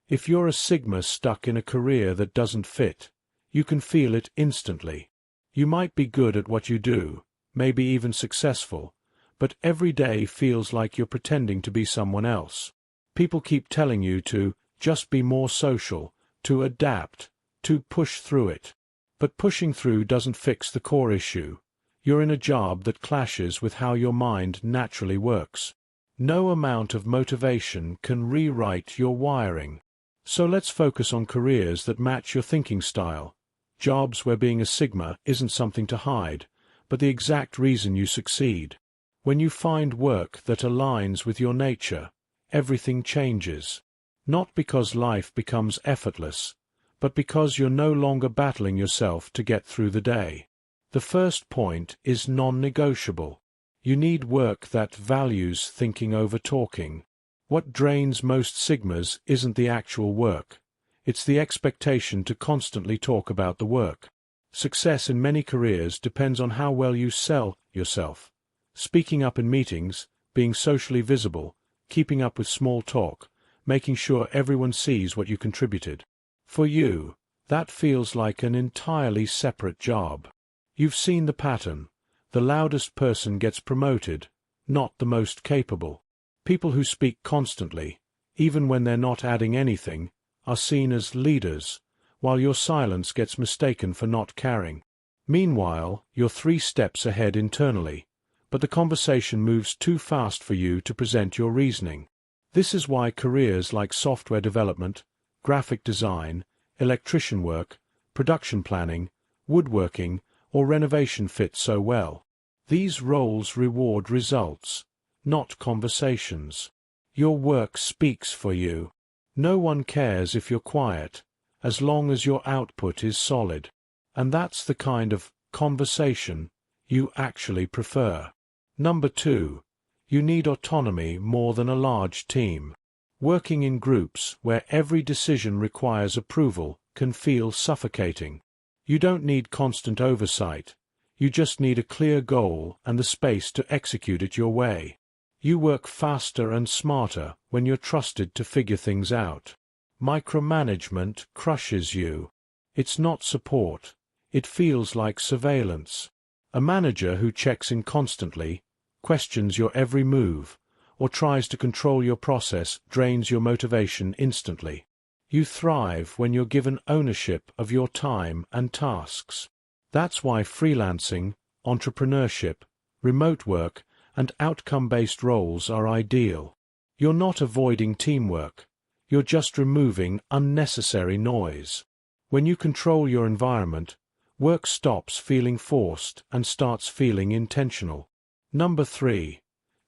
If you're a Sigma stuck in a career that doesn't fit, you can feel it instantly. You might be good at what you do, maybe even successful, but every day feels like you're pretending to be someone else. People keep telling you to just be more social, to adapt, to push through it. But pushing through doesn't fix the core issue. You're in a job that clashes with how your mind naturally works. No amount of motivation can rewrite your wiring. So let's focus on careers that match your thinking style. Jobs where being a Sigma isn't something to hide, but the exact reason you succeed. When you find work that aligns with your nature, everything changes. Not because life becomes effortless, but because you're no longer battling yourself to get through the day. The first point is non-negotiable. You need work that values thinking over talking. What drains most Sigmas isn't the actual work. It's the expectation to constantly talk about the work. Success in many careers depends on how well you sell yourself. Speaking up in meetings, being socially visible, keeping up with small talk, making sure everyone sees what you contributed. For you, that feels like an entirely separate job. You've seen the pattern. The loudest person gets promoted, not the most capable. People who speak constantly, even when they're not adding anything, are seen as leaders, while your silence gets mistaken for not caring. Meanwhile, you're 3 steps ahead internally, but the conversation moves too fast for you to present your reasoning. This is why careers like software development, graphic design, electrician work, production planning, woodworking, or renovation fit so well. These roles reward results, not conversations. Your work speaks for you. No one cares if you're quiet, as long as your output is solid. And that's the kind of conversation you actually prefer. Number 2. You need autonomy more than a large team. Working in groups where every decision requires approval can feel suffocating. You don't need constant oversight. You just need a clear goal and the space to execute it your way. You work faster and smarter when you're trusted to figure things out. Micromanagement crushes you. It's not support. It feels like surveillance. A manager who checks in constantly, questions your every move, or tries to control your process drains your motivation instantly. You thrive when you're given ownership of your time and tasks. That's why freelancing, entrepreneurship, remote work, and outcome-based roles are ideal. You're not avoiding teamwork. You're just removing unnecessary noise. When you control your environment, work stops feeling forced and starts feeling intentional. Number 3.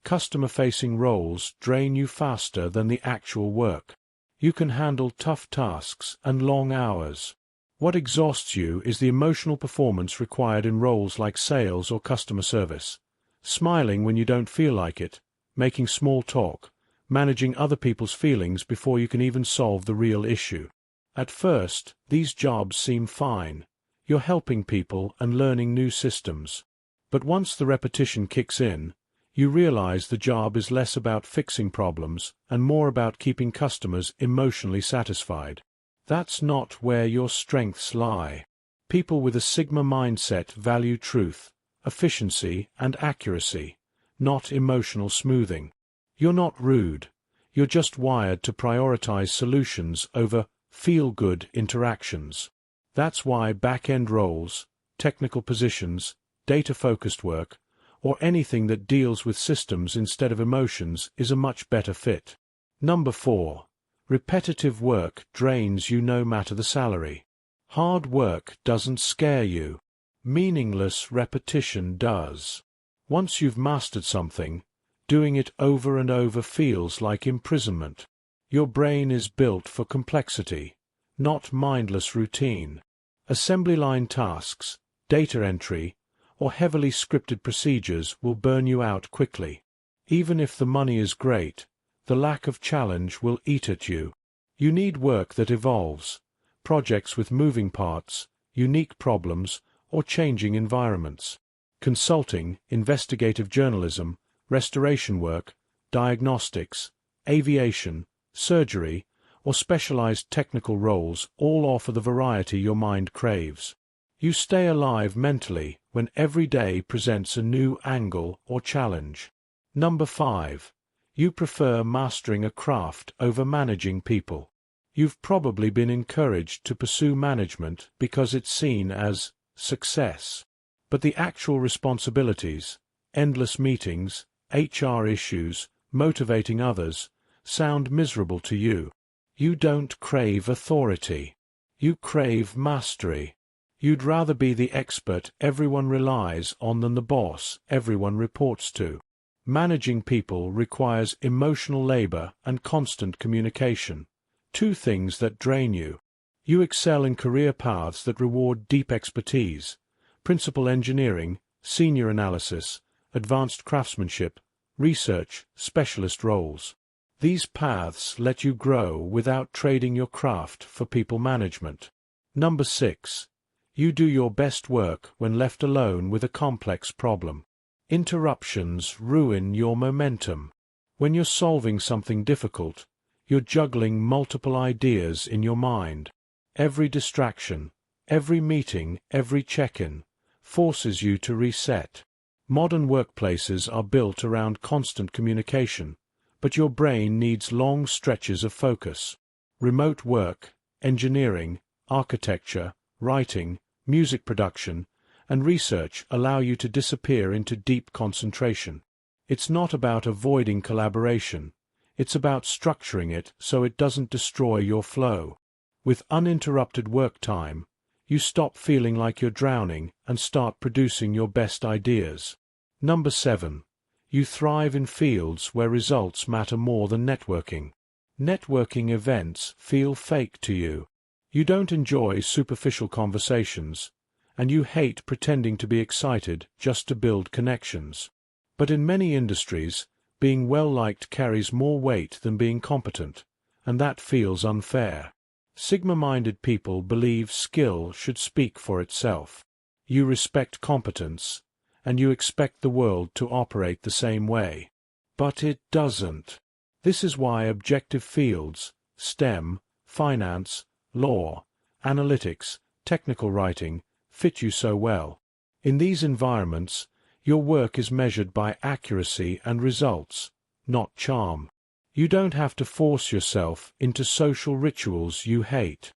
Customer-facing roles drain you faster than the actual work. You can handle tough tasks and long hours. What exhausts you is the emotional performance required in roles like sales or customer service. Smiling when you don't feel like it, making small talk, managing other people's feelings before you can even solve the real issue. At first, these jobs seem fine. You're helping people and learning new systems. But once the repetition kicks in, you realize the job is less about fixing problems and more about keeping customers emotionally satisfied. That's not where your strengths lie. People with a Sigma mindset value truth, efficiency, and accuracy, not emotional smoothing. You're not rude. You're just wired to prioritize solutions over feel-good interactions. That's why back-end roles, technical positions, data-focused work, or anything that deals with systems instead of emotions is a much better fit. Number 4. Repetitive work drains you no matter the salary. Hard work doesn't scare you. Meaningless repetition does. Once you've mastered something, doing it over and over feels like imprisonment. Your brain is built for complexity, not mindless routine. Assembly line tasks, data entry, or heavily scripted procedures will burn you out quickly. Even if the money is great, the lack of challenge will eat at you. You need work that evolves, projects with moving parts, unique problems, or changing environments. Consulting, investigative journalism, restoration work, diagnostics, aviation, surgery, or specialized technical roles all offer the variety your mind craves. You stay alive mentally when every day presents a new angle or challenge. Number 5. You prefer mastering a craft over managing people. You've probably been encouraged to pursue management because it's seen as success. But the actual responsibilities, endless meetings, HR issues, motivating others, sound miserable to you. You don't crave authority. You crave mastery. You'd rather be the expert everyone relies on than the boss everyone reports to. Managing people requires emotional labor and constant communication, two things that drain you. You excel in career paths that reward deep expertise, principal engineering, senior analysis, advanced craftsmanship, research, specialist roles. These paths let you grow without trading your craft for people management. Number 6. You do your best work when left alone with a complex problem. Interruptions ruin your momentum. When you're solving something difficult, you're juggling multiple ideas in your mind. Every distraction, every meeting, every check-in, forces you to reset. Modern workplaces are built around constant communication, but your brain needs long stretches of focus. Remote work, engineering, architecture, writing, music production, and research allow you to disappear into deep concentration. It's not about avoiding collaboration. It's about structuring it so it doesn't destroy your flow. With uninterrupted work time, you stop feeling like you're drowning and start producing your best ideas. Number 7. You thrive in fields where results matter more than networking. Networking events feel fake to you. You don't enjoy superficial conversations, and you hate pretending to be excited just to build connections. But in many industries, being well-liked carries more weight than being competent, and that feels unfair. Sigma-minded people believe skill should speak for itself. You respect competence, and you expect the world to operate the same way. But it doesn't. This is why objective fields, STEM, finance, law, analytics, technical writing, fit you so well. In these environments, your work is measured by accuracy and results, not charm. You don't have to force yourself into social rituals you hate.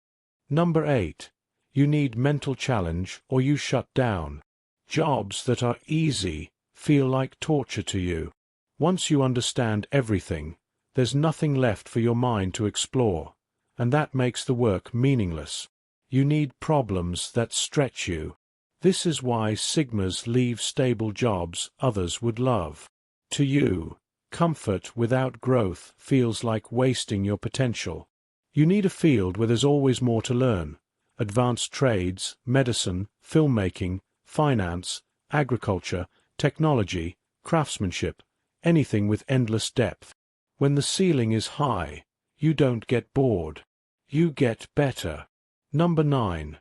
Number 8. You need mental challenge or you shut down. Jobs that are easy feel like torture to you. Once you understand everything, there's nothing left for your mind to explore, and that makes the work meaningless. You need problems that stretch you. This is why Sigmas leave stable jobs others would love. To you, comfort without growth feels like wasting your potential. You need a field where there's always more to learn. Advanced trades, medicine, filmmaking, finance, agriculture, technology, craftsmanship, anything with endless depth. When the ceiling is high, you don't get bored. You get better. Number 9.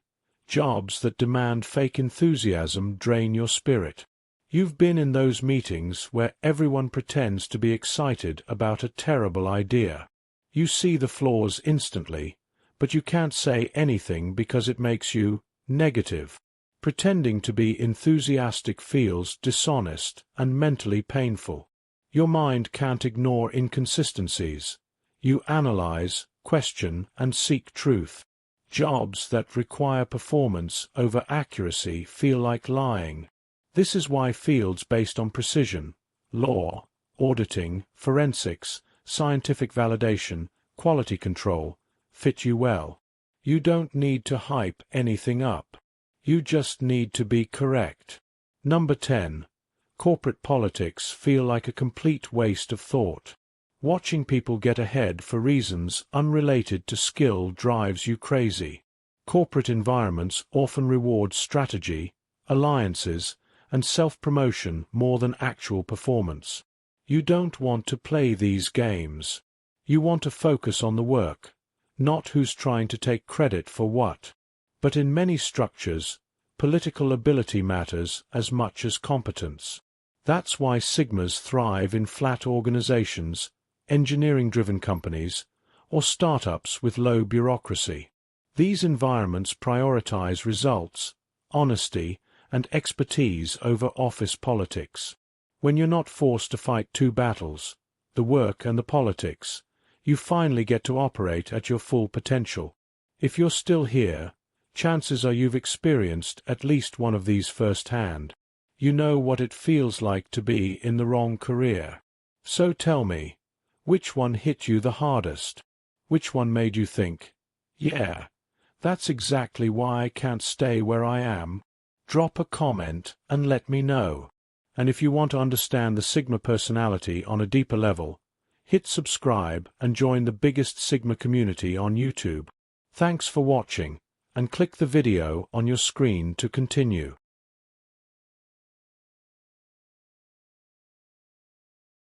Jobs that demand fake enthusiasm drain your spirit. You've been in those meetings where everyone pretends to be excited about a terrible idea. You see the flaws instantly, but you can't say anything because it makes you negative. Pretending to be enthusiastic feels dishonest and mentally painful. Your mind can't ignore inconsistencies. You analyze, question, and seek truth. Jobs that require performance over accuracy feel like lying. This is why fields based on precision, law, auditing, forensics, scientific validation, quality control, fit you well. You don't need to hype anything up. You just need to be correct. Number 10. Corporate politics feel like a complete waste of thought. Watching people get ahead for reasons unrelated to skill drives you crazy. Corporate environments often reward strategy, alliances, and self-promotion more than actual performance. You don't want to play these games. You want to focus on the work, not who's trying to take credit for what. But in many structures, political ability matters as much as competence. That's why Sigmas thrive in flat organizations, engineering-driven companies, or startups with low bureaucracy. These environments prioritize results, honesty, and expertise over office politics. When you're not forced to fight two battles, the work and the politics, you finally get to operate at your full potential. If you're still here, chances are you've experienced at least one of these firsthand. You know what it feels like to be in the wrong career. So tell me, which one hit you the hardest? Which one made you think, yeah, that's exactly why I can't stay where I am? Drop a comment and let me know. And if you want to understand the Sigma personality on a deeper level, hit subscribe and join the biggest Sigma community on YouTube. Thanks for watching, and click the video on your screen to continue.